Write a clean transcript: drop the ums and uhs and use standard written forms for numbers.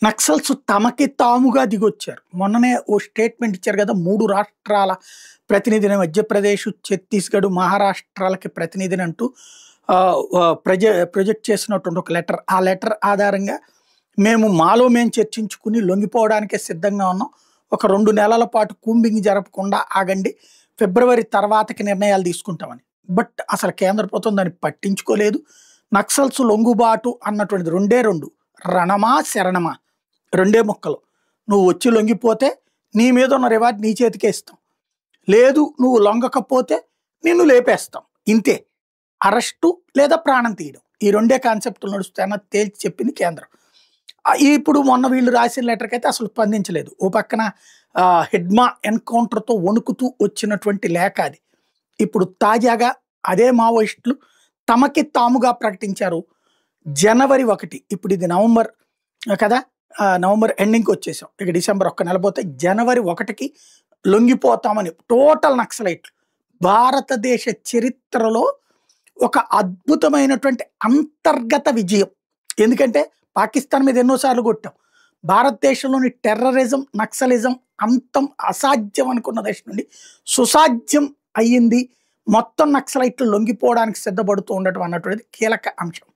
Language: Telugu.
నక్సల్స్ తమకి తాముగా దిగొచ్చారు. మొన్ననే ఓ స్టేట్మెంట్ ఇచ్చారు కదా! 3 రాష్ట్రాల ప్రతినిధిని మధ్యప్రదేశ్, ఛత్తీస్‌గఢ్, మహారాష్ట్రాలకి ప్రతినిధిని అంటూ ఆహ్, ఆహ్, ప్రొజెక్ట్ చేసినటువంటి ఒక లెటర్. ఆ లెటర్ ఆధారంగా మేము మాలో మేము చర్చించుకుని లొంగిపోవడానికే సిద్ధంగా ఉన్నాం. ఒక 2 నెలల పాటు కూంబింగ్ జరపకుండా ఆగండి. ఫిబ్రవరి తర్వాతకి నిర్ణయాలు తీసుకుంటామని. బట్ అసలు కేంద్ర ప్రభుత్వం దాన్ని పట్టించుకోలేదు. నక్సల్స్ లొంగుబాటు అన్నటువంటిది రెండే 2 రణమా, శరణమా రెండే ముక్కలు. నువ్వు వచ్చి లొంగిపోతే నీ మీద ఉన్న రివార్డ్ నీ చేతికే ఇస్తాం. లేదు నువ్వు లొంగకపోతే నిన్ను లేపేస్తాం. ఇంతే. అరెస్టు లేదా ప్రాణం తీయడం. ఈ రెండే కాన్సెప్టులు నడుస్తాయన్నది తేల్చి చెప్పింది కేంద్రం. ఇప్పుడు మొన్న వీళ్ళు రాసిన లెటర్‌కైతే అసలు స్పందించలేదు. ఓ పక్కన హిడ్మా ఎన్‌కౌంటర్‌తో వణుకుతూ వచ్చినటువంటి లేఖ అది. ఇప్పుడు తాజాగా అదే మావోయిస్టులు తమకి తాముగా ప్రకటించారు. జనవరి 1 ఇప్పుడు ఇది నవంబర్ కదా! నవంబర్ ఎండింగ్‌కి వచ్చేసాం. ఇక డిసెంబర్ ఒక్క నెల పోతే జనవరి 1కి లొంగిపోతామని టోటల్ నక్సలైట్లు. భారతదేశ చరిత్రలో ఒక అద్భుతమైనటువంటి అంతర్గత విజయం. ఎందుకంటే పాకిస్తాన్ మీద ఎన్నో సార్లు కొట్టాం. భారతదేశంలోని టెర్రరిజం, నక్సలిజం అంతం అసాధ్యం అనుకున్న దశ నుండి సుసాధ్యం అయ్యింది. మొత్తం నక్సలైట్లు లొంగిపోవడానికి సిద్ధపడుతూ ఉండటం అన్నటువంటిది కీలక అంశం.